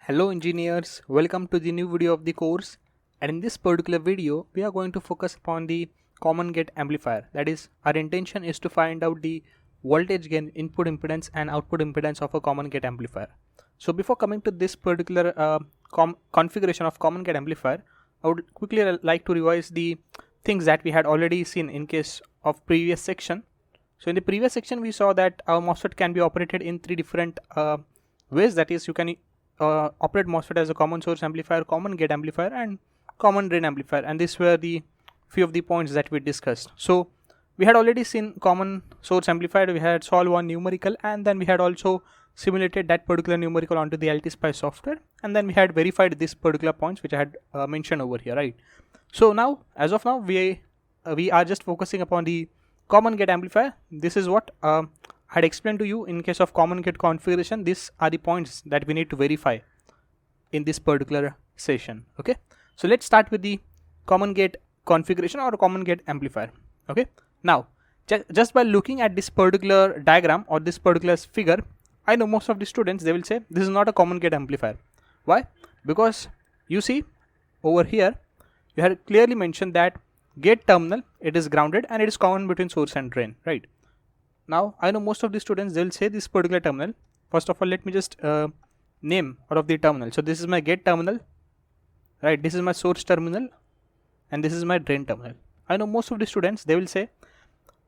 Hello engineers, welcome to the new video of the course, and in this particular video we are going to focus upon the common gate amplifier. That is, our intention is to find out the voltage gain, input impedance and output impedance of a common gate amplifier. So before coming to this particular configuration of common gate amplifier, I would quickly like to revise the things that we had already seen in case of previous section. So in the previous section we saw that our MOSFET can be operated in three different ways. That is, you can operate MOSFET as a common source amplifier, common gate amplifier and common drain amplifier, and these were the few of the points that we discussed. So we had already seen common source amplifier, we had solved one numerical, and then we had also simulated that particular numerical onto the LTSpice software, and then we had verified this particular points which I had mentioned over here, right? So now, as of now, we are just focusing upon the common gate amplifier. This is what I had explained to you in case of common gate configuration. These are the points that we need to verify in this particular session. Okay, so let's start with the common gate configuration or common gate amplifier. Okay, now just by looking at this particular diagram or this particular figure, I know most of the students, they will say this is not a common gate amplifier. Why? Because you see over here you had clearly mentioned that gate terminal, it is grounded and it is common between source and drain, right? Now I know most of the students, they will say this particular terminal. First of all, let me just name out of the terminal. So this is my gate terminal, right? This is my source terminal and this is my drain terminal. I know most of the students, they will say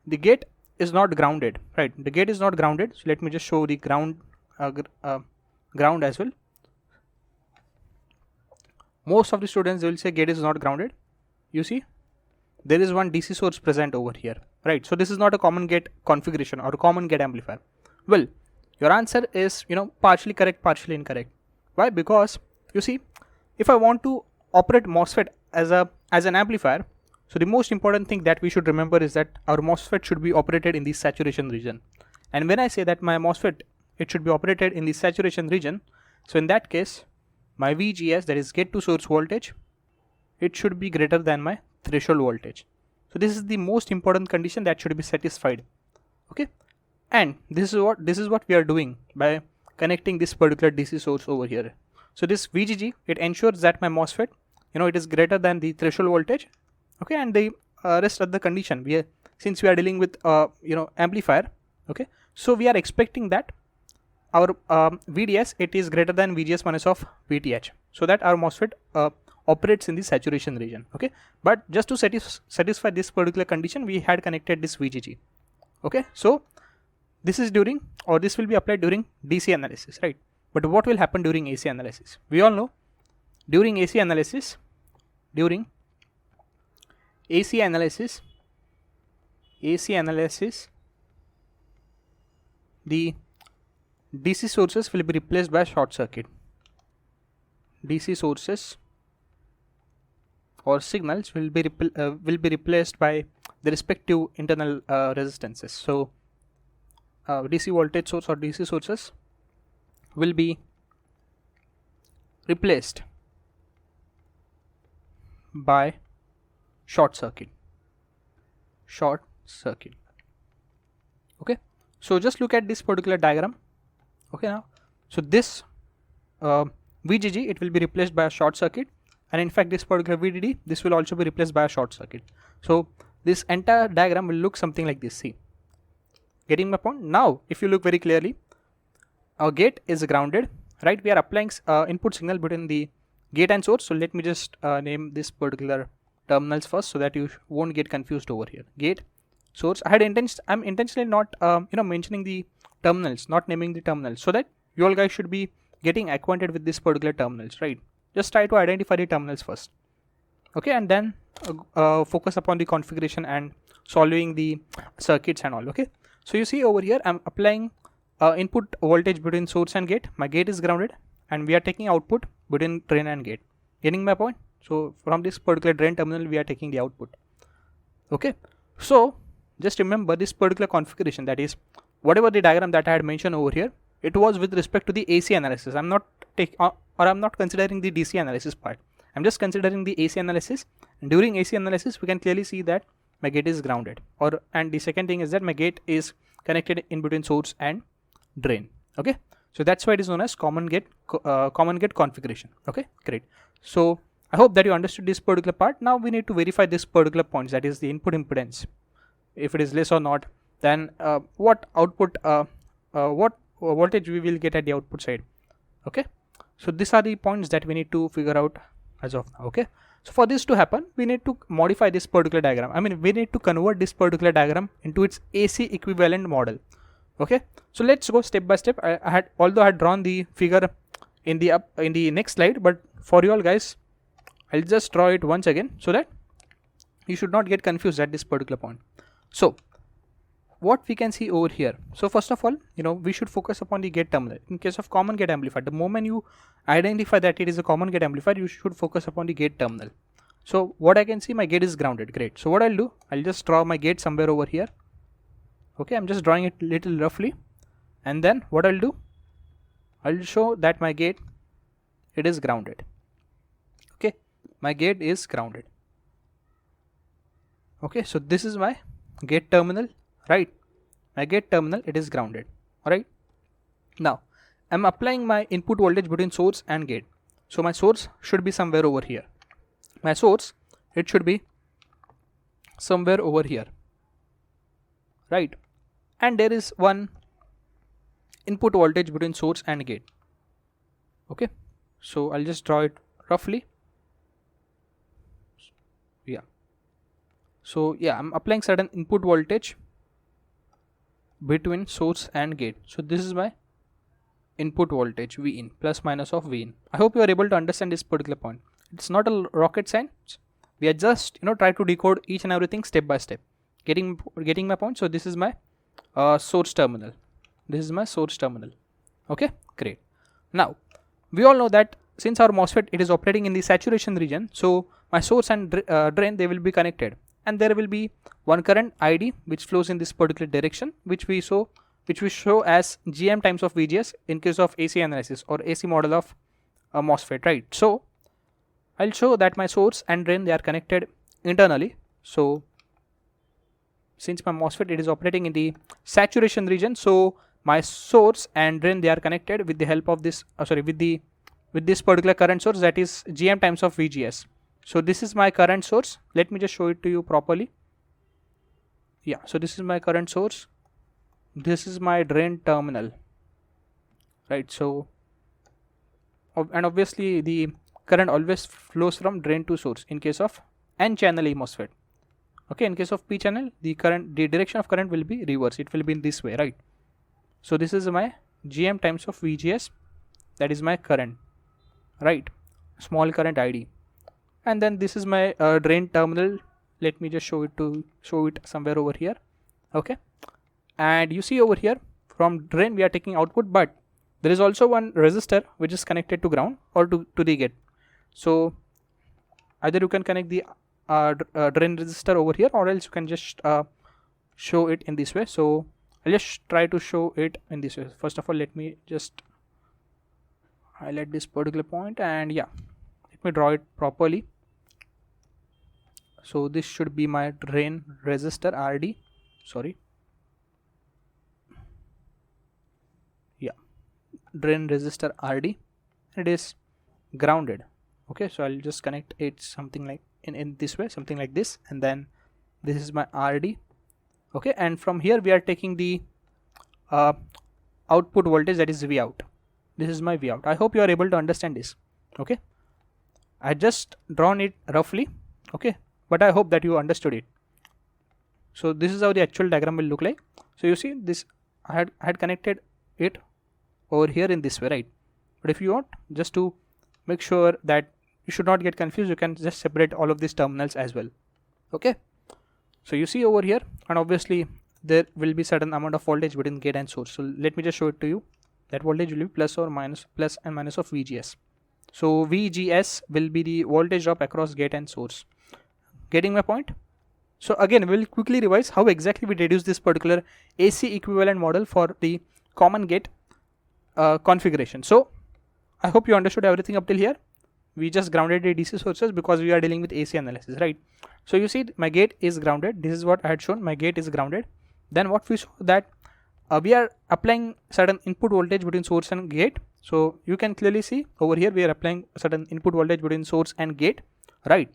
the gate is not grounded, right? The gate is not grounded. So let me just show the ground as well. Most of the students, they will say gate is not grounded. You see, there is one DC source present over here, right? So this is not a common gate configuration or a common gate amplifier. Well, your answer is, partially correct, partially incorrect. Why? Because you see, if I want to operate MOSFET as an amplifier, so the most important thing that we should remember is that our MOSFET should be operated in the saturation region. And when I say that my MOSFET, it should be operated in the saturation region, so in that case, my VGS, that is gate to source voltage, it should be greater than my threshold voltage. So this is the most important condition that should be satisfied. Okay, and this is what we are doing by connecting this particular DC source over here. So this VGG, it ensures that my MOSFET, it is greater than the threshold voltage. Okay, and the rest of the condition, since we are dealing with amplifier, okay, so we are expecting that our VDS, it is greater than VGS minus of VTH, so that our MOSFET operates in the saturation region. Okay, but just to satisfy this particular condition, we had connected this VGG. Okay, so this is during, or this will be applied during DC analysis, right? But what will happen during AC analysis? We all know during AC analysis, the DC sources will be replaced by short circuit. DC sources or signals will be replaced by the respective internal resistances. So DC voltage source or DC sources will be replaced by short circuit. Okay, so just look at this particular diagram. Okay, now so this VGG, it will be replaced by a short circuit, and in fact this particular VDD, this will also be replaced by a short circuit. So this entire diagram will look something like this. See, getting my point? Now if you look very clearly, our gate is grounded, right? We are applying input signal between the gate and source. So let me just name this particular terminals first, so that you won't get confused over here. Gate, source. I'm intentionally not mentioning the terminals, not naming the terminals, so that you all guys should be getting acquainted with this particular terminals, right? Just try to identify the terminals first. Okay, and then focus upon the configuration and solving the circuits and all. Okay, so you see over here, I'm applying input voltage between source and gate. My gate is grounded and we are taking output between drain and gate. Getting my point? So from this particular drain terminal, we are taking the output. Okay, so just remember this particular configuration, that is whatever the diagram that I had mentioned over here, it was with respect to the AC analysis. I'm not considering the DC analysis part. I'm just considering the AC analysis, and during AC analysis we can clearly see that my gate is grounded, and the second thing is that my gate is connected in between source and drain. Okay, So that's why it is known as common gate configuration. Okay, great. So I hope that you understood this particular part. Now we need to verify this particular points, that is the input impedance. If it is less or not, then what output, what voltage we will get at the output side. Okay, so these are the points that we need to figure out as of now. Okay, so for this to happen, we need to modify this particular diagram. I mean, we need to convert this particular diagram into its AC equivalent model. Okay, so let's go step by step. Although I had drawn the figure in the next slide, but for you all guys, I'll just draw it once again so that you should not get confused at this particular point. So what we can see over here, so first of all, we should focus upon the gate terminal. In case of common gate amplifier, the moment you identify that it is a common gate amplifier, you should focus upon the gate terminal. So what I can see, my gate is grounded. Great. So what I'll do, I'll just draw my gate somewhere over here. Okay, I'm just drawing it little roughly, and then what I'll do, I'll show that my gate, it is grounded. Okay, my gate is grounded. Okay, so this is my gate terminal, right? My gate terminal, it is grounded. All right, now I'm applying my input voltage between source and gate. So my source should be somewhere over here. My source, it should be somewhere over here, right? And there is one input voltage between source and gate. Okay, so I'll just draw it roughly. Yeah, so yeah, I'm applying certain input voltage between source and gate. So this is my input voltage V in, plus minus of V in. I hope you are able to understand this particular point. It's not a rocket science. We are just try to decode each and everything step by step. Getting my point. So this is my source terminal. This is my source terminal. Okay, great. Now we all know that since our MOSFET, it is operating in the saturation region, so my source and drain, they will be connected, and there will be one current ID which flows in this particular direction, which we show as GM times of VGS in case of AC analysis or AC model of a MOSFET, right? So I'll show that my source and drain, they are connected internally. So since my MOSFET, it is operating in the saturation region, so my source and drain, they are connected with the help of this with this particular current source, that is GM times of VGS. So this is my current source. Let me just show it to you properly. Yeah, so this is my current source. This is my drain terminal, right? So and obviously the current always flows from drain to source in case of N channel MOSFET. Okay, in case of P channel, the direction of current will be reverse. It will be in this way, right? So this is my GM times of VGS, that is my current, right? Small current ID. And then this is my drain terminal. Let me just show it somewhere over here. Okay, and you see over here, from drain we are taking output, but there is also one resistor which is connected to ground or to the gate. So either you can connect the drain resistor over here, or else you can just show it in this way. So I'll just try to show it in this way. First of all, let me just highlight this particular point, and yeah, let me draw it properly. So this should be my drain resistor RD. Sorry. Yeah, drain resistor RD. It is grounded. Okay, so I'll just connect it something like in this way, something like this, and then this is my RD. Okay, and from here we are taking the output voltage, that is V out. This is my V out. I hope you are able to understand this. Okay, I just drawn it roughly. Okay, but I hope that you understood it. So this is how the actual diagram will look like. So you see this, I had connected it over here in this way, right? But if you want, just to make sure that you should not get confused, you can just separate all of these terminals as well. Okay, so you see over here, and obviously there will be certain amount of voltage between gate and source. So let me just show it to you. That voltage will be plus and minus of VGS. So VGS will be the voltage drop across gate and source. Getting my point? So again, we'll quickly revise how exactly we deduce this particular AC equivalent model for the common gate configuration. So I hope you understood everything up till here. We just grounded the DC sources because we are dealing with AC analysis, right? So you see my gate is grounded. This is what I had shown. My gate is grounded. Then what we saw, that we are applying certain input voltage between source and gate. So you can clearly see over here we are applying certain input voltage between source and gate, right?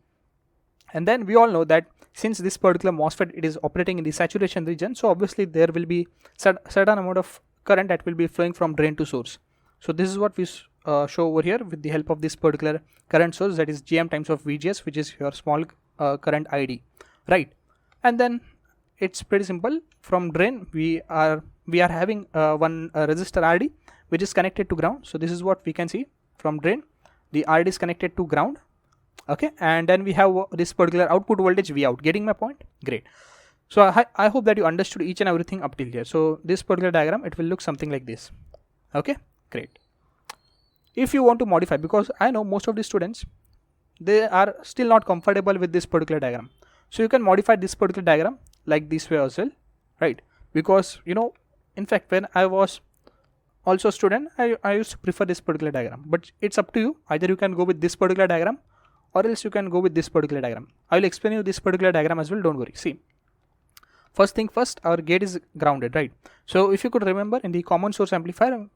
And then we all know that since this particular MOSFET it is operating in the saturation region, so obviously there will be certain amount of current that will be flowing from drain to source. So this is what we show over here with the help of this particular current source, that is Gm times of VGS, which is your small current ID, right? And then it's pretty simple. From drain we are having one resistor RD which is connected to ground. So this is what we can see from drain. The RD is connected to ground, okay, and then we have this particular output voltage V out. Getting my point? Great. So I hope that you understood each and everything up till here. So this particular diagram, it will look something like this. Okay, great. If you want to modify, because I know most of the students, they are still not comfortable with this particular diagram, so you can modify this particular diagram like this way as well, right? Because you know, in fact, when I was also a student, I used to prefer this particular diagram, but it's up to you. Either you can go with this particular diagram or else you can go with this particular diagram. I will explain you this particular diagram as well, don't worry. See, first thing first, our gate is grounded, right? So if you could remember, in the common source amplifier,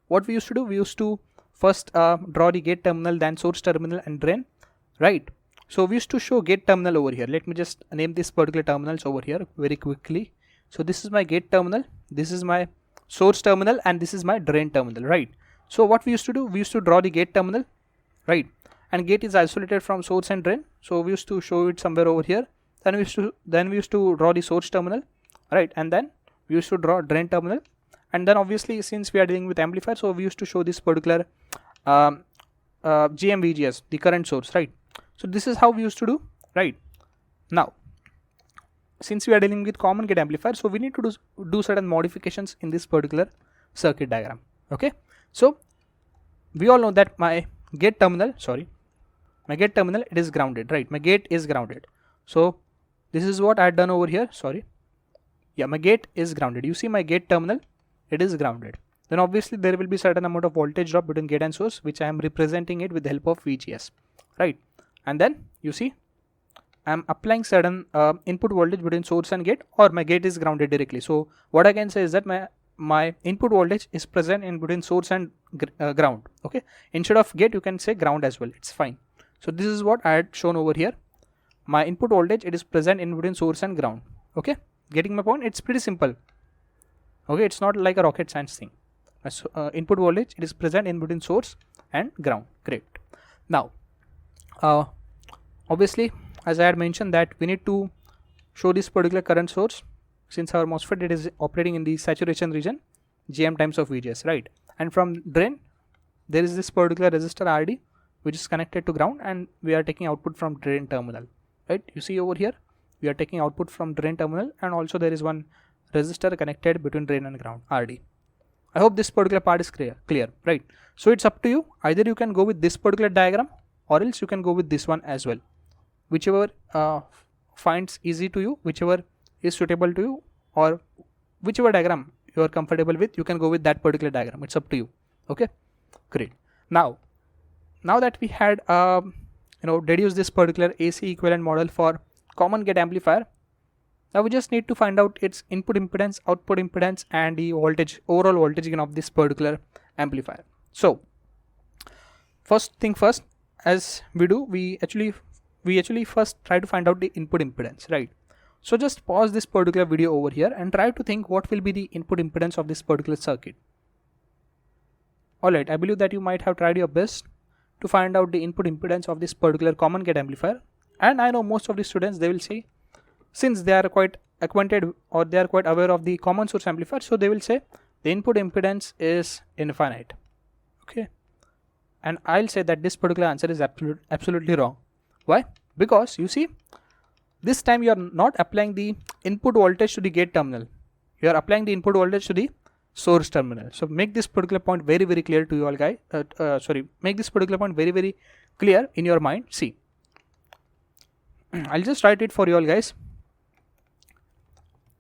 what we used to do, we used to first draw the gate terminal, then source terminal and drain, right? So we used to show gate terminal over here. Let me just name this particular terminals over here very quickly. So this is my gate terminal, this is my source terminal, and this is my drain terminal, right? So what we used to do, we used to draw the gate terminal, right? And gate is isolated from source and drain, so we used to show it somewhere over here. Then we used to draw the source terminal, right? And then we used to draw drain terminal, and then obviously since we are dealing with amplifier, so we used to show this particular GMVGS, the current source, right? So this is how we used to do, right? Now, since we are dealing with common gate amplifier, so we need to do certain modifications in this particular circuit diagram. Okay, so we all know that my gate terminal, it is grounded, right? My gate is grounded. So this is what I had done over here. Sorry, yeah, my gate is grounded. You see my gate terminal, it is grounded. Then obviously there will be certain amount of voltage drop between gate and source, which I am representing it with the help of VGS, right? And then you see I am applying certain input voltage between source and gate, or my gate is grounded directly. So what I can say is that my input voltage is present in between source and ground. Okay, instead of gate you can say ground as well, it's fine. So this is what I had shown over here. My input voltage, it is present in between source and ground. Okay, getting my point? It's pretty simple. Okay, it's not like a rocket science thing. Input voltage, it is present in between source and ground. Great. Now obviously, as I had mentioned, that we need to show this particular current source. Since our MOSFET, it is operating in the saturation region, Gm times of VGS, right? And from drain there is this particular resistor RD which is connected to ground, and we are taking output from drain terminal, right? You see over here we are taking output from drain terminal, and also there is one resistor connected between drain and ground, RD. I hope this particular part is clear, right? So it's up to you. Either you can go with this particular diagram, or else you can go with this one as well. Whichever finds easy to you, whichever is suitable to you, or whichever diagram you are comfortable with, you can go with that particular diagram. It's up to you. Okay, great. Now that we had deduced this particular AC equivalent model for common gate amplifier, now we just need to find out its input impedance, output impedance, and the voltage, overall voltage gain of this particular amplifier. So first thing first, as we do, we actually first try to find out the input impedance, right? So just pause this particular video over here and try to think what will be the input impedance of this particular circuit. Alright, I believe that you might have tried your best to find out the input impedance of this particular common gate amplifier, and I know most of the students, they will say, since they are quite acquainted or they are quite aware of the common source amplifier, so they will say the input impedance is infinite. Okay, and I'll say that this particular answer is absolutely wrong. Why? Because you see, this time you are not applying the input voltage to the gate terminal, you are applying the input voltage to the source terminal. So make this particular point very clear to you all guys. Make this particular point very clear in your mind. See, I'll just write it for you all guys.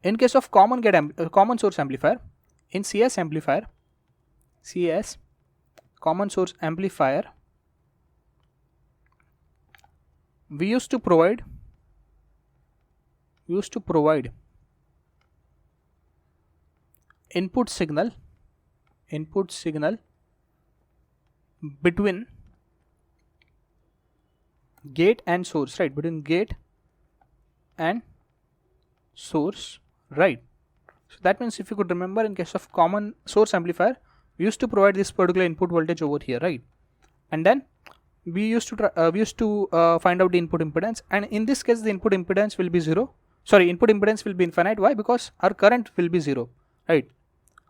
In case of common source amplifier, in CS amplifier, common source amplifier, we used to provide input signal between gate and source, right? Between gate and source, right? So that means if you could remember, in case of common source amplifier, we used to provide this particular input voltage over here, right? And then we used to find out the input impedance, and in this case the input impedance will be input impedance will be infinite. Why? Because our current will be 0, right?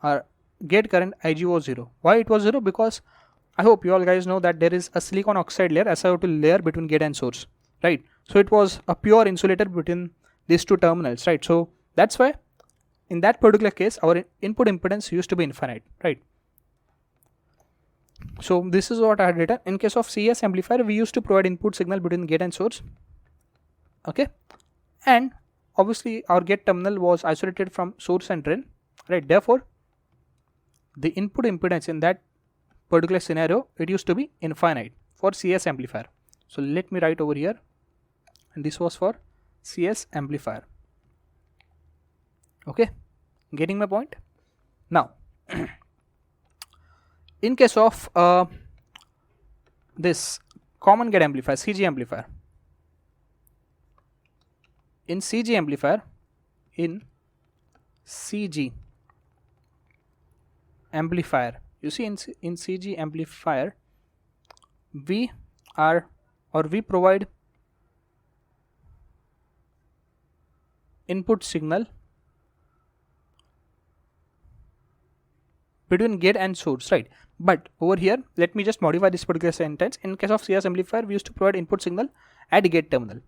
Our gate current Ig was 0. Why it was 0? Because I hope you all guys know that there is a silicon oxide layer, SiO2 layer between gate and source, right? So it was a pure insulator between these two terminals, right? So that's why in that particular case our input impedance used to be infinite, right? So this is what I had written. In case of CS amplifier, we used to provide input signal between gate and source, okay? And obviously our gate terminal was isolated from source and drain, right? Therefore the input impedance in that particular scenario, it used to be infinite for CS amplifier. So let me write over here, and this was for CS amplifier, okay? Getting my point? Now in case of this common gate amplifier, CG amplifier, in CG amplifier, you see, in CG amplifier, we provide input signal between gate and source, right? But over here, let me just modify this particular sentence. In case of CS amplifier, we used to provide input signal at gate terminal.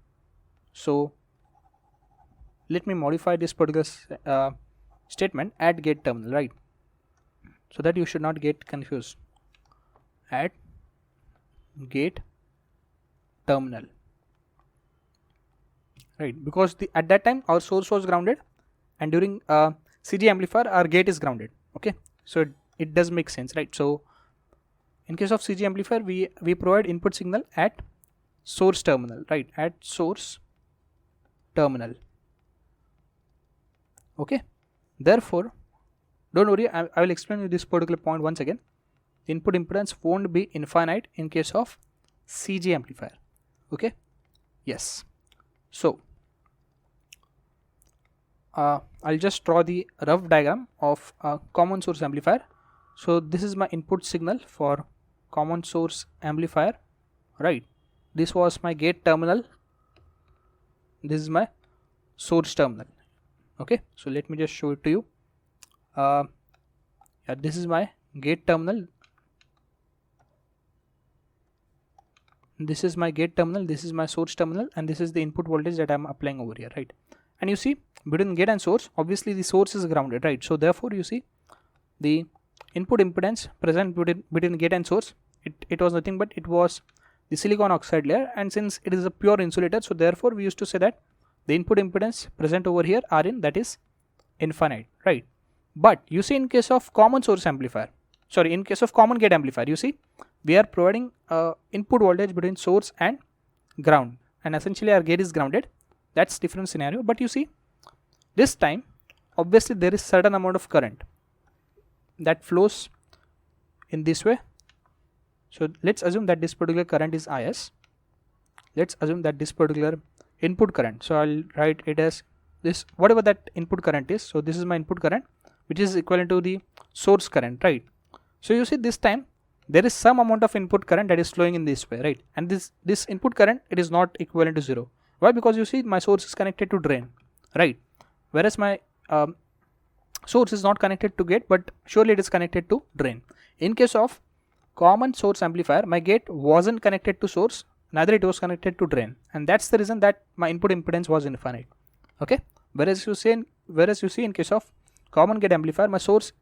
So let me modify this particular statement, at gate terminal, right? So that you should not get confused. At gate terminal, right? Because at that time our source was grounded, and during CG amplifier our gate is grounded, okay? So it does make sense, right? So in case of CG amplifier, we provide input signal at source terminal, right? At source terminal, okay? Therefore don't worry, I will explain you this particular point once again. Input impedance won't be infinite in case of CG amplifier, okay? Yes. So I'll just draw the rough diagram of a common source amplifier. So this is my input signal for common source amplifier, right? This was my gate terminal, this is my source terminal, okay? So let me just show it to you. Yeah, this is my gate terminal, this is my gate terminal, this is my source terminal, and this is the input voltage that I am applying over here, right? And you see, between gate and source, obviously the source is grounded, right? So therefore you see the input impedance present between gate and source, it was nothing but it was the silicon oxide layer, and since it is a pure insulator, so therefore we used to say that the input impedance present over here, Rin, that is infinite, right? But you see, in case of common source amplifier, in case of common gate amplifier, you see we are providing input voltage between source and ground, and essentially our gate is grounded. That's different scenario. But you see, this time obviously there is certain amount of current that flows in this way. So let's assume that this particular current is Is. Let's assume that this particular input current, so I'll write it as this, whatever that input current is. So this is my input current, which is equivalent to the source current, right? So you see, this time there is some amount of input current that is flowing in this way, right? And this input current, it is not equivalent to 0. Why? Because you see my source is connected to drain, right? Whereas my source is not connected to gate, but surely it is connected to drain. In case of common source amplifier, my gate wasn't connected to source, neither it was connected to drain, and that's the reason that my input impedance was infinite, okay? Whereas you see in case of common gate amplifier, my source,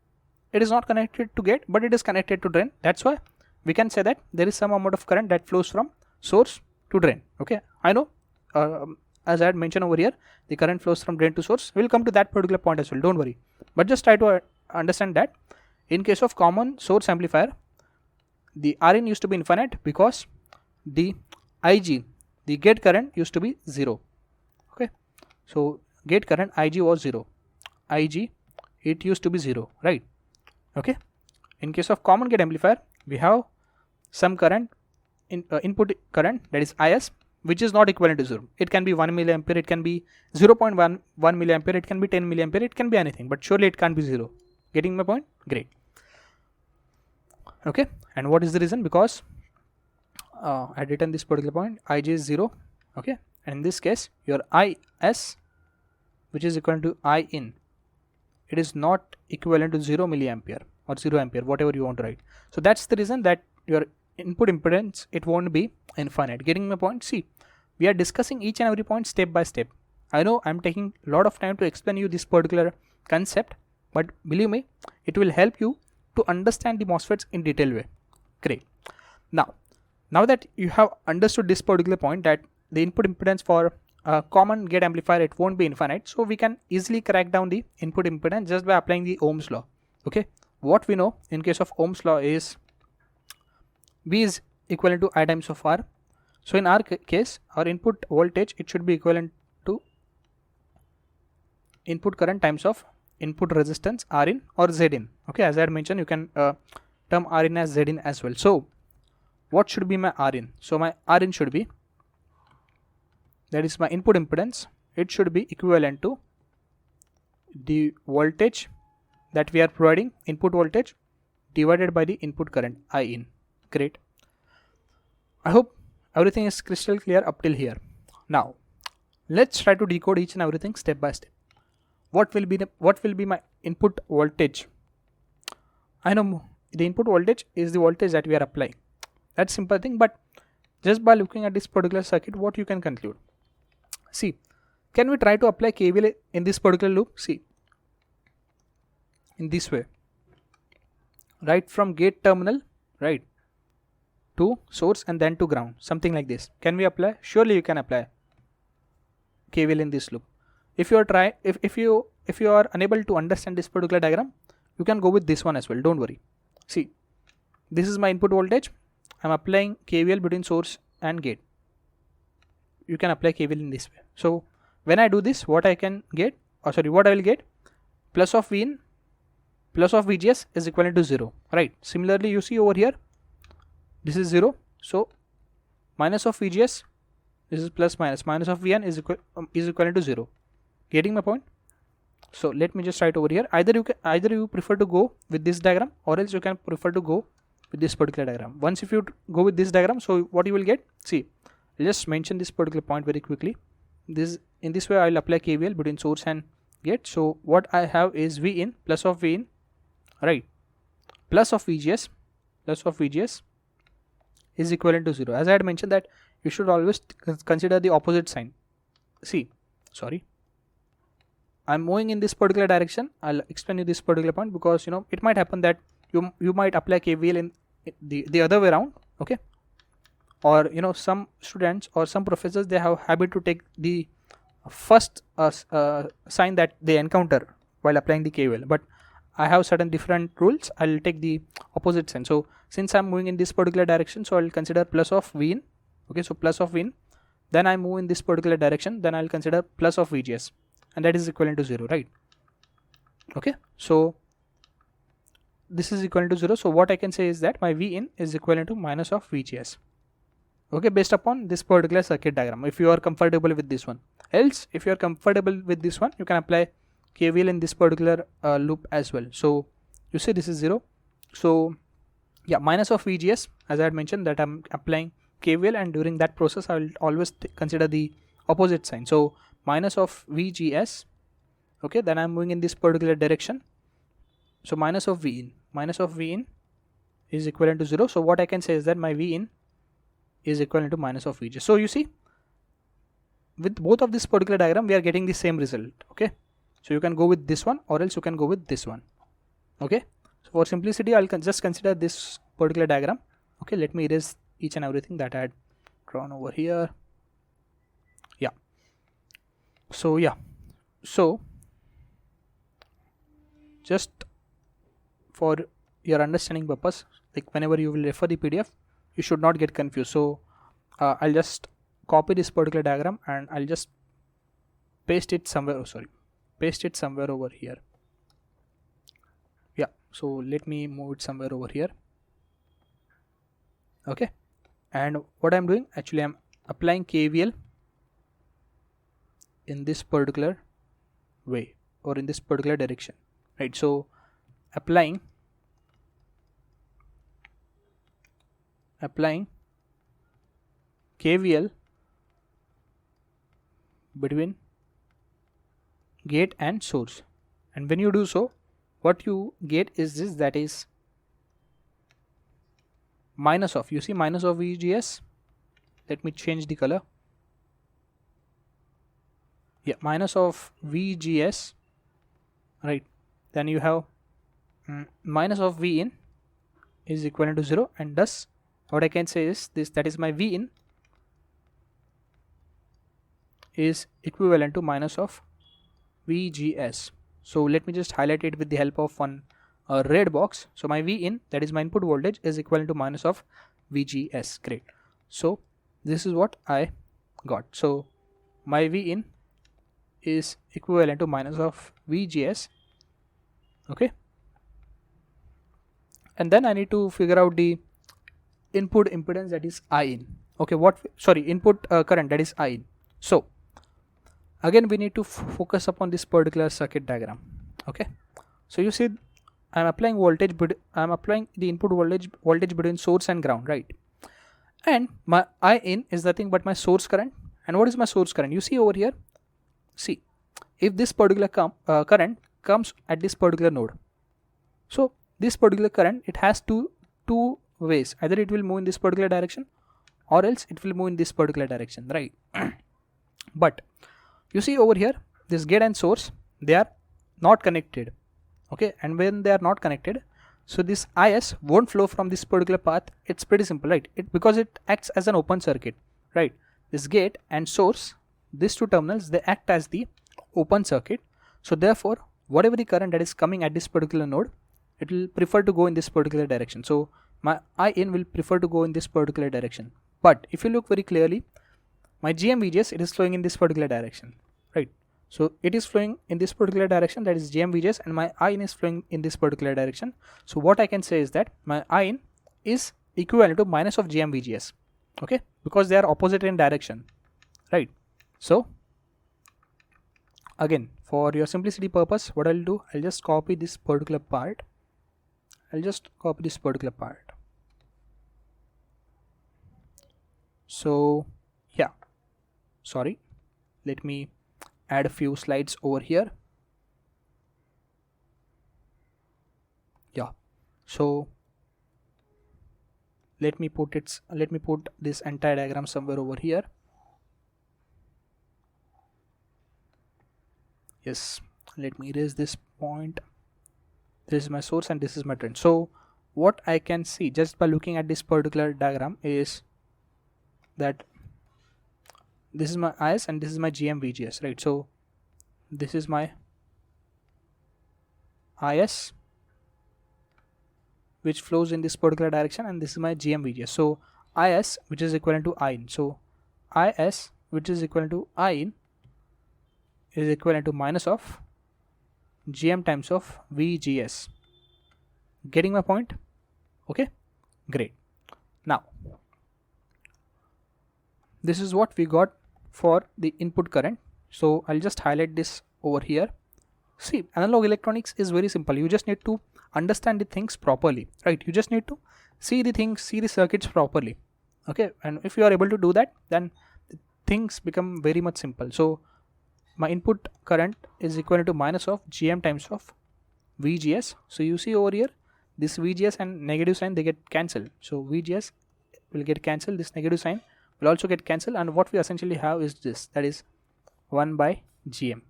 it is not connected to gate, but it is connected to drain. That's why we can say that there is some amount of current that flows from source to drain, okay? I know as I had mentioned over here, the current flows from drain to source. We'll come to that particular point as well, don't worry. But just try to understand that in case of common source amplifier, the Rin used to be infinite because the Ig, the gate current, used to be 0, okay? So gate current Ig was 0. Ig it used to be 0, right? Okay. In case of common gate amplifier, we have some current input current, that is Is, which is not equivalent to 0. It can be 1 milliampere, it can be 0.11 milliampere, it can be 10 milliampere, it can be anything, but surely it can't be 0. Getting my point? Great. Okay. And what is the reason? Because I had written this particular point, Ij is 0. Okay. And in this case, your Is, which is equivalent to I in, it is not equivalent to 0 milliampere or 0 ampere, whatever you want to write. So that's the reason that your input impedance, it won't be infinite. Getting my point? See, we are discussing each and every point step by step. I know I'm taking a lot of time to explain you this particular concept, but believe me, it will help you to understand the MOSFETs in detailed way. Great. Now that you have understood this particular point, that the input impedance for a common gate amplifier, it won't be infinite, so we can easily crack down the input impedance just by applying the Ohm's law. Okay. What we know in case of Ohm's law is V is equivalent to I times of R. So in our case, our input voltage, it should be equivalent to input current times of input resistance R in or Z in. Okay, as I had mentioned, you can term R in as Z in as well. So what should be my R in? So my R in should be, that is my input impedance, it should be equivalent to the voltage that we are providing, input voltage, divided by the input current I in. Great. I hope everything is crystal clear up till here. Now let's try to decode each and everything step by step. What will be my input voltage? I know the input voltage is the voltage that we are applying. That's simple thing, but just by looking at this particular circuit, what you can conclude? See, can we try to apply KVL in this particular loop? See, in this way, right from gate terminal, right, to source and then to ground, something like this. Can we apply? Surely you can apply KVL in this loop. If you are if you are unable to understand this particular diagram, you can go with this one as well. Don't worry. See, this is my input voltage. I'm applying KVL between source and gate. You can apply KVL in this way. So when I do this, what I can get, what I will get, plus of V in plus of VGS is equivalent to 0, right? Similarly, you see over here, this is 0. So minus of VGS, this is plus minus of Vn is equivalent to 0. Getting my point? So let me just write over here. Either you prefer to go with this diagram, or else you can prefer to go with this particular diagram. Once if you go with this diagram, so what you will get? See, I'll just mention this particular point very quickly. In this way, I'll apply KVL between source and gate. So what I have is V in plus of V in, right, plus of VGS is equivalent to 0. As I had mentioned that you should always consider the opposite sign. See, sorry, I'm moving in this particular direction. I'll explain you this particular point, because it might happen that you might apply KVL in the other way around. Okay, or some students or some professors, they have habit to take the first sign that they encounter while applying the KVL, but I have certain different rules. I'll take the opposite sign. So since I'm moving in this particular direction, so I'll consider plus of V in. Okay, so plus of V in, then I move in this particular direction, then I'll consider plus of VGS, and that is equivalent to 0, right? Okay, so this is equivalent to 0. So what I can say is that my V in is equivalent to minus of VGS. Okay, based upon this particular circuit diagram, if you are comfortable with this one. Else, if you are comfortable with this one, you can apply KVL in this particular loop as well. So you see this is 0. So yeah, minus of VGS, as I had mentioned that I'm applying KVL, and during that process I will always consider the opposite sign. So minus of VGS, okay, then I'm moving in this particular direction. So minus of V in is equivalent to 0. So what I can say is that my V in is equivalent to minus of VGS. So you see, with both of this particular diagram, we are getting the same result. Okay, so you can go with this one, or else you can go with this one. Okay, so for simplicity, I'll just consider this particular diagram. Okay, let me erase each and everything that I had drawn over here. Yeah, so just for your understanding purpose, like whenever you will refer the PDF, you should not get confused. So I'll just copy this particular diagram and I'll just paste it somewhere over here. So let me move it somewhere over here. Okay, and what I'm doing, actually I'm applying KVL in this particular way or in this particular direction, right? So applying KVL between gate and source, and when you do so, what you get is this, that is minus of, you see, minus of VGS. Let me change the color. Yeah, minus of VGS, right? Then you have minus of V in is equivalent to 0, and thus what I can say is this, that is my V in is equivalent to minus of VGS. So let me just highlight it with the help of one red box. So my V in, that is my input voltage, is equivalent to minus of VGS. Great. So this is what I got. So my V in is equivalent to minus of VGS. Okay, and then I need to figure out the input impedance, that is I in. Okay, input current, that is I in. So again we need to focus upon this particular circuit diagram. Okay, so you see I'm applying voltage, but I'm applying the input voltage between source and ground, right? And my I in is nothing but my source current. And what is my source current? You see over here, see, if this particular current comes at this particular node, so this particular current, it has two ways. Either it will move in this particular direction or else it will move in this particular direction, right? But you see over here, this gate and source, they are not connected. Okay, and when they are not connected, so this IS won't flow from this particular path. It's pretty simple, right? Because it acts as an open circuit, right? This gate and source, these two terminals, they act as the open circuit. So therefore, whatever the current that is coming at this particular node, it will prefer to go in this particular direction. So my I in will prefer to go in this particular direction. But if you look very clearly, my GMVGS, it is flowing in this particular direction, right? So it is flowing in this particular direction, that is GMVGS, and my I in is flowing in this particular direction. So what I can say is that my I in is equivalent to minus of GMVGS. Okay, because they are opposite in direction, right? So again, for your simplicity purpose, what I'll do, I'll just copy this particular part. So yeah, sorry, let me add a few slides over here. Yeah, so let me put this entire diagram somewhere over here. Yes, let me erase this point. This is my source and this is my drain. So what I can see just by looking at this particular diagram is that this is my IS and this is my GMVGS, right? So this is my IS, which flows in this particular direction, and this is my GMVGS. So IS, which is equivalent to I in. So IS, which is equivalent to I in, is equivalent to minus of GM times of VGS. Getting my point? Okay, great. Now this is what we got for the input current. So I'll just highlight this over here. See, analog electronics is very simple. You just need to understand the things properly, right? You just need to see the circuits properly. Okay, and if you are able to do that, then things become very much simple. So my input current is equivalent to minus of GM times of VGS. So you see over here, this VGS and negative sign, they get cancelled. So VGS will get cancelled, this negative sign will also get cancelled, and what we essentially have is this, that is 1 by GM.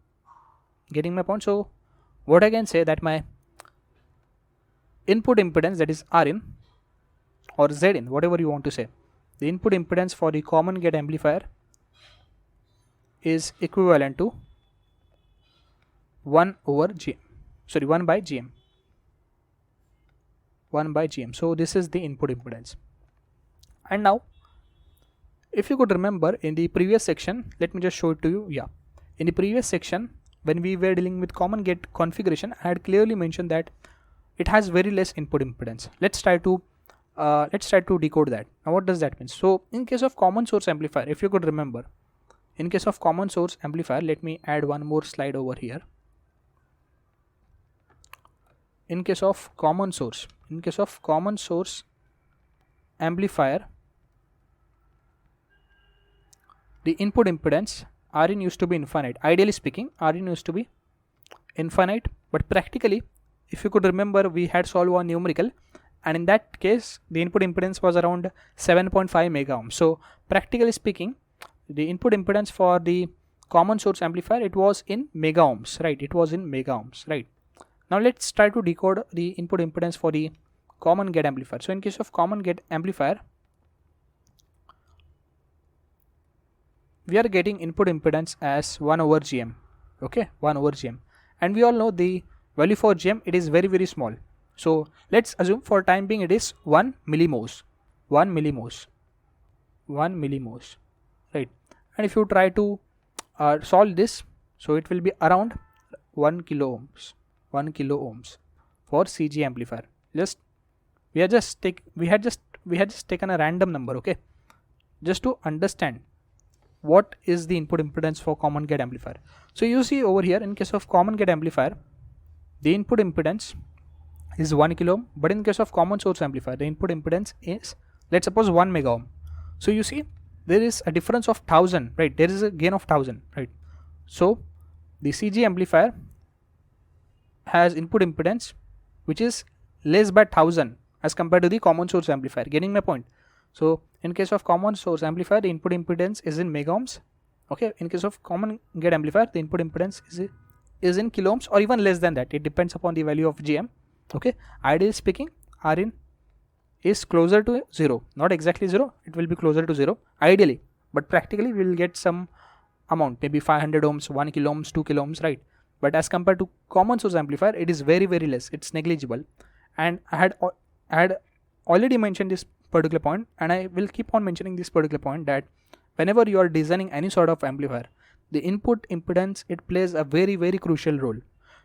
Getting my point? So what I can say, that my input impedance, that is R in or Z in, whatever you want to say, the input impedance for the common gate amplifier is equivalent to 1 by GM. 1 by GM. So this is the input impedance. And now, if you could remember in the previous section, let me just show it to you. Yeah, in the previous section, when we were dealing with common gate configuration, I had clearly mentioned that it has very less input impedance. Let's try to decode that. Now what does that mean? So in case of common source amplifier, if you could remember, in case of common source amplifier, let me add one more slide over here. In case of common source amplifier, the input impedance Rin used to be infinite. Ideally speaking, Rin used to be infinite, but practically, if you could remember, we had solved one numerical, and in that case the input impedance was around 7.5 mega ohms. So practically speaking, the input impedance for the common source amplifier, it was in mega ohms, right? It was in mega ohms, right? Now let's try to decode the input impedance for the common gate amplifier. So in case of common gate amplifier, we are getting input impedance as 1 over gm, okay, 1 over gm, and we all know the value for gm, it is very, very small. So let's assume for time being it is 1 millimos, right? And if you try to solve this, so it will be around 1 kilo ohms for CG amplifier. We had just taken a random number, okay, just to understand what is the input impedance for common gate amplifier. So you see over here, in case of common gate amplifier, the input impedance is 1 kilo ohm, but in case of common source amplifier, the input impedance is, let's suppose, 1 mega ohm. So you see there is a difference of 1000, right? There is a gain of 1000, right? So the CG amplifier has input impedance which is less by 1000 as compared to the common source amplifier. Getting my point? So in case of common source amplifier, the input impedance is in mega ohms, okay. In case of common gate amplifier, the input impedance is in kilo ohms or even less than that. It depends upon the value of gm, okay. Ideally speaking, Rin is closer to 0, not exactly 0, it will be closer to 0 ideally, but practically we will get some amount, maybe 500 ohms, 1 kilo ohms, 2 kilo ohms, right? But as compared to common source amplifier, it is very, very less, it's negligible. And I had already mentioned this particular point, and I will keep on mentioning this particular point, that whenever you are designing any sort of amplifier, the input impedance, it plays a very, very crucial role.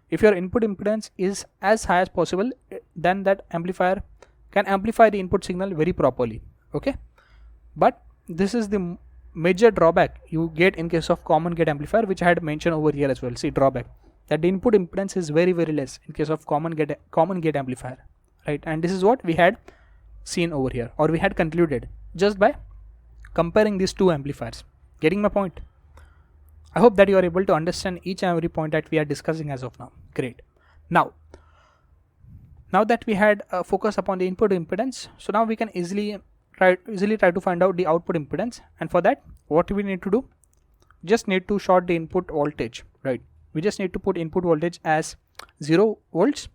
If your input impedance is as high as possible, then that amplifier can amplify the input signal very properly, okay. But this is the major drawback you get in case of common gate amplifier, which I had mentioned over here as well. See, drawback, that the input impedance is very, very less in case of common gate amplifier, right? And this is what we had seen over here, or we had concluded just by comparing these two amplifiers. Getting my point? I hope that you are able to understand each and every point that we are discussing as of now. Great. Now that we had focus upon the input impedance, so now we can easily try to find out the output impedance. And for that, what do we need to do? Just need to short the input voltage, right? We just need to put input voltage as 0 volts,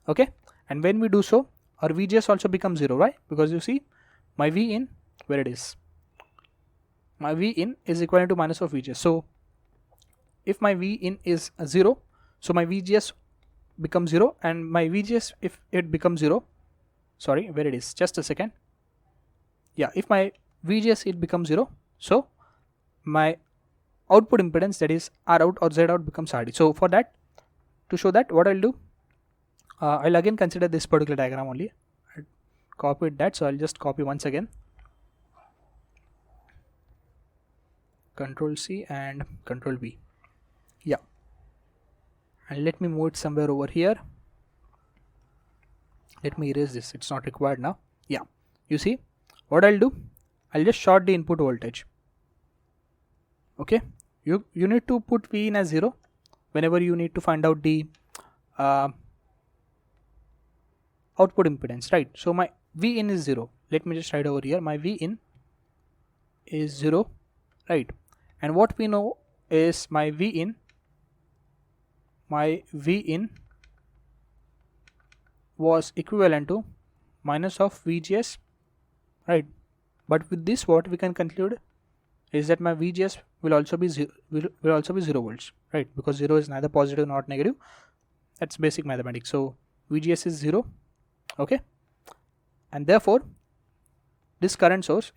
okay. And when we do so, our VGS also becomes 0, right? Because you see my V in, where it is, my V in is equivalent to minus of VGS. So if my V in is 0, so my VGS becomes 0, and my VGS, if it becomes 0, sorry, where it is, just a second, yeah, if my VGS it becomes 0, so my output impedance, that is R out or Z out, becomes RD. So for that, to show that, what I'll do, I'll again consider this particular diagram only. I copied that, so I'll just copy once again, Control C and Control V, yeah, and let me move it somewhere over here. Let me erase this, it's not required now. Yeah, you see what I'll do, I'll just short the input voltage, okay. You need to put V in as 0 whenever you need to find out the output impedance, right? So my V in is 0. Let me just write over here, my V in is 0, right? And what we know is my V in was equivalent to minus of VGS, right? But with this, what we can conclude is that my VGS will also be 0 volts, right? Because 0 is neither positive nor negative. That's basic mathematics. So VGS is 0, okay. And therefore, in this current source,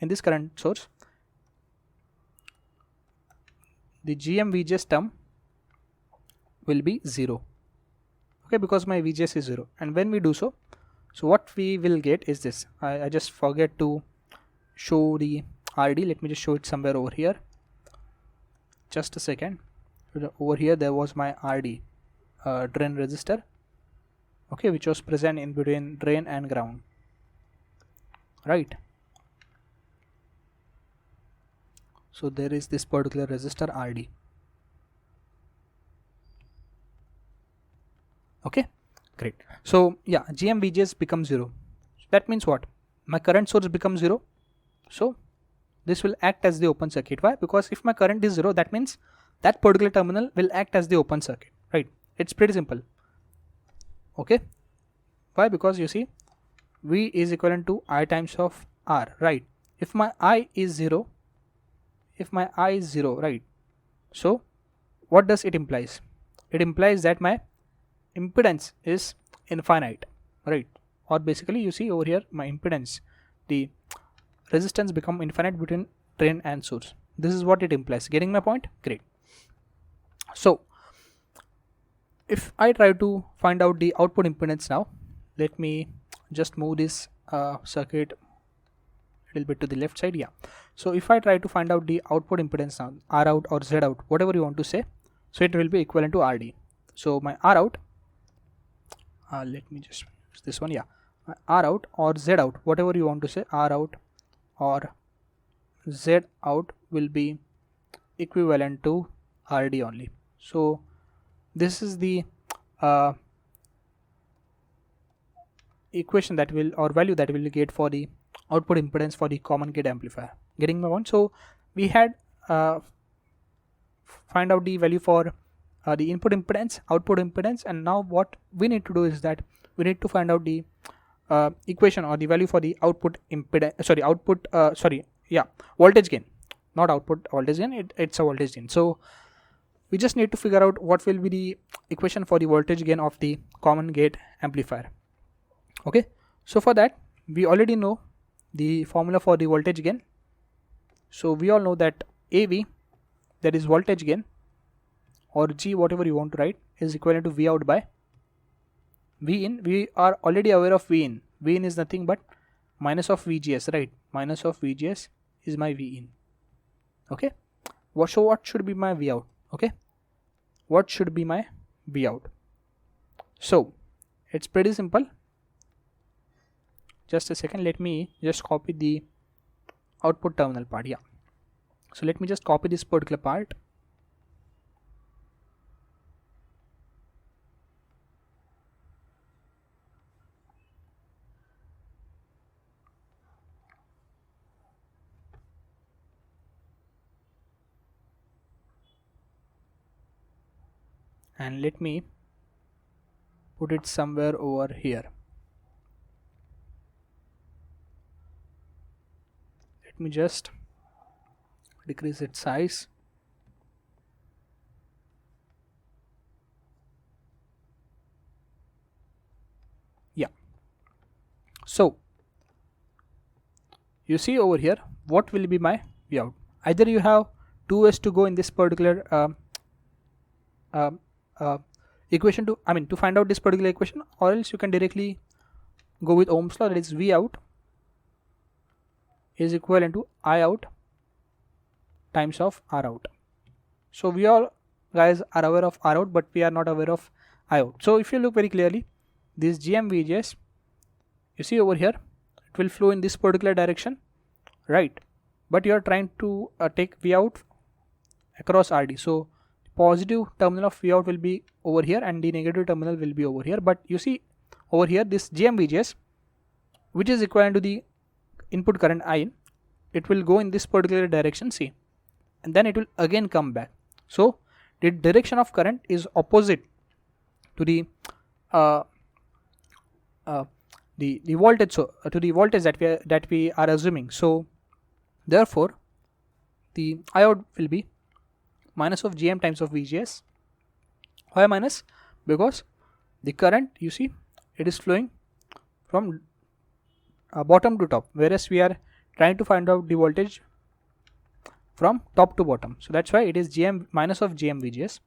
the GM VGS term will be 0, okay, because my VGS is 0. And when we do so, what we will get is this. I just forget to show the RD. Let me just show it somewhere over here. Just a second. Over here there was my RD, drain resistor, okay, which was present in between drain and ground, right? So there is this particular resistor RD. Okay, great. So yeah, GM VGS becomes 0. That means what? My current source becomes 0. So this will act as the open circuit. Why? Because if my current is 0, that means that particular terminal will act as the open circuit, right? It's pretty simple. Okay. Why? Because you see, V is equivalent to I times of R, right? If my I is 0, right? So what does it implies? It implies that my impedance is infinite, right? Or basically you see over here my impedance, the resistance become infinite between drain and source. This is what it implies. Getting my point? Great. So if I try to find out the output impedance now, let me just move this circuit a little bit to the left side. Yeah. So if I try to find out the output impedance now, R out or Z out, whatever you want to say, so it will be equivalent to RD. So my R out, let me just use this one. Yeah, my R out or Z out, whatever you want to say, R out or Z out will be equivalent to RD only. So this is the equation that will, or value that will get for the output impedance for the common gate amplifier. Getting my point? So we had find out the value for the input impedance, output impedance, and now what we need to do is that we need to find out the equation or the value for the output impedance, voltage gain, not output voltage gain, it's a voltage gain. So we just need to figure out what will be the equation for the voltage gain of the common gate amplifier. Okay, so for that we already know the formula for the voltage gain. So we all know that AV, that is voltage gain, or G, whatever you want to write, is equivalent to V out by V in. We are already aware of V in. V in is nothing but minus of VGS, right? Minus of VGS is my V in. Okay, so what should be my V out? Okay, what should be my V out? So it's pretty simple. Just a second, let me just copy the output terminal part. Yeah, so let me just copy this particular part. And let me put it somewhere over here. Let me just decrease its size. Yeah. So you see over here, what will be my V out? Either you have two ways to go in this particular equation to find out this particular equation, or else you can directly go with Ohm's law, that is V out is equivalent to I out times of R out. So we all guys are aware of R out, but we are not aware of I out. So if you look very clearly, this GM VGS, you see over here, it will flow in this particular direction, right? But you are trying to take V out across RD. So positive terminal of V out will be over here and the negative terminal will be over here. But you see over here, this GM VGS, which is equivalent to the input current I in, it will go in this particular direction, see, and then it will again come back. So the direction of current is opposite to the voltage, so to the voltage that we are assuming. So therefore the I out will be minus of GM times of VGS. Why minus? Because the current, you see, it is flowing from bottom to top, whereas we are trying to find out the voltage from top to bottom. So that's why it is GM minus of GM VGS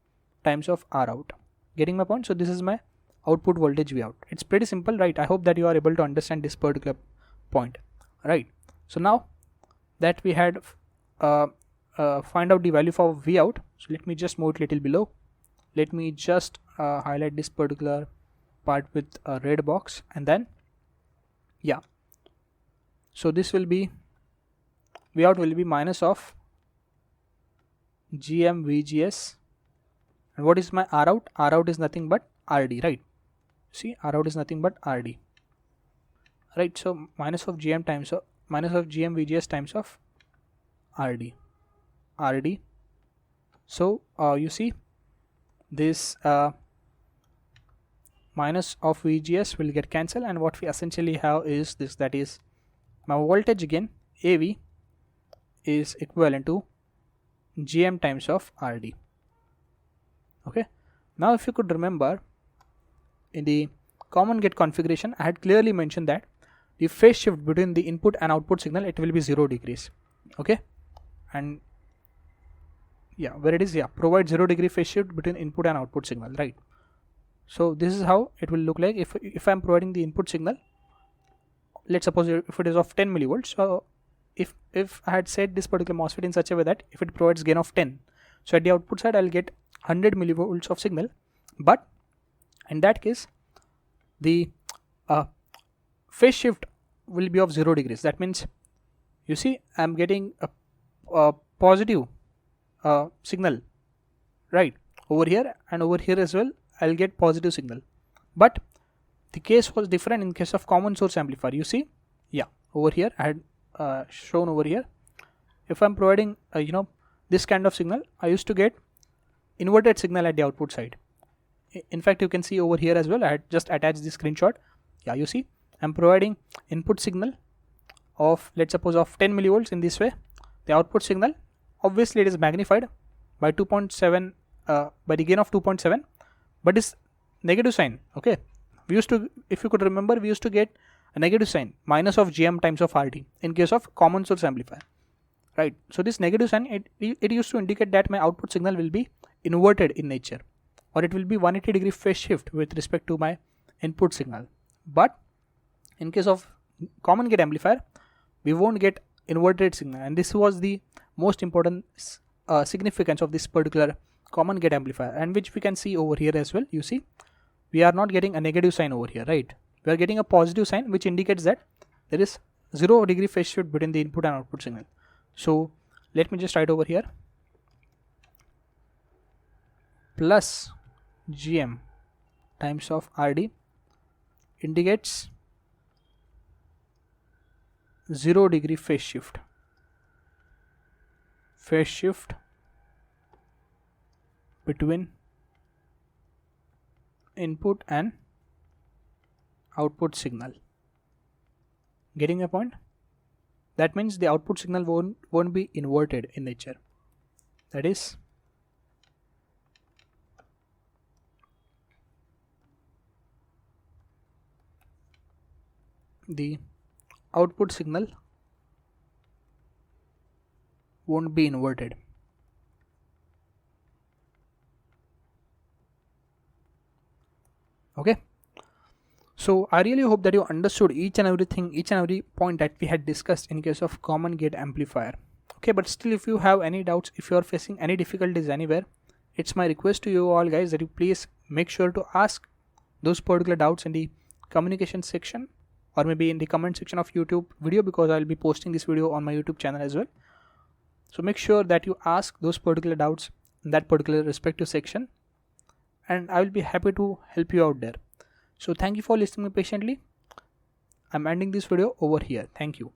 times of R out. Getting my point? So this is my output voltage Vout. It's pretty simple, right? I hope that you are able to understand this particular point, right? So now that we had find out the value for Vout, so let me just move it little below. Let me just highlight this particular part with a red box, and then yeah, so this will be Vout will be minus of GM VGS, and what is my Rout? Rout is nothing but RD, right? See, Rout is nothing but RD, right? So minus of GM times of minus of GM VGS times of RD. So you see this minus of VGS will get cancelled, and what we essentially have is this, that is my voltage again AV is equivalent to GM times of RD. Okay, now if you could remember, in the common gate configuration I had clearly mentioned that the phase shift between the input and output signal, it will be 0 degrees. Okay, and yeah, where it is, yeah, provide 0 degree phase shift between input and output signal, right? So this is how it will look like if I'm providing the input signal. Let's suppose if it is of 10 millivolts. So if I had set this particular MOSFET in such a way that if it provides gain of 10, so at the output side I'll get 100 millivolts of signal, but in that case the phase shift will be of 0 degrees. That means, you see, I'm getting a positive signal, right, over here, and over here as well I'll get positive signal. But the case was different in case of common source amplifier. You see, yeah, over here I had shown over here, if I'm providing this kind of signal, I used to get inverted signal at the output side. In fact, you can see over here as well, I had just attached the screenshot. Yeah, you see, I'm providing input signal of, let's suppose, of 10 millivolts. In this way, the output signal, obviously it is magnified by 2.7 by the gain of 2.7, but it's negative sign. Okay, we used to, if you could remember, we used to get a negative sign, minus of GM times of RD in case of common source amplifier, right? So this negative sign, it used to indicate that my output signal will be inverted in nature, or it will be 180 degree phase shift with respect to my input signal. But in case of common gate amplifier, we won't get inverted signal, and this was the most important significance of this particular common gate amplifier, and which we can see over here as well. You see, we are not getting a negative sign over here, right? We are getting a positive sign, which indicates that there is 0 degree phase shift between the input and output signal. So let me just write over here, plus GM times of RD indicates 0 degree phase shift between input and output signal. Getting a point? That means the output signal won't be inverted in nature. That is, the output signal won't be inverted. Okay, so I really hope that you understood each and every point that we had discussed in case of common gate amplifier. Okay, but still, if you have any doubts, if you are facing any difficulties anywhere, it's my request to you all guys that you please make sure to ask those particular doubts in the communication section, or maybe in the comment section of YouTube video, because I'll be posting this video on my YouTube channel as well. So make sure that you ask those particular doubts in that particular respective section, and I will be happy to help you out there. So thank you for listening patiently. I'm ending this video over here. Thank you.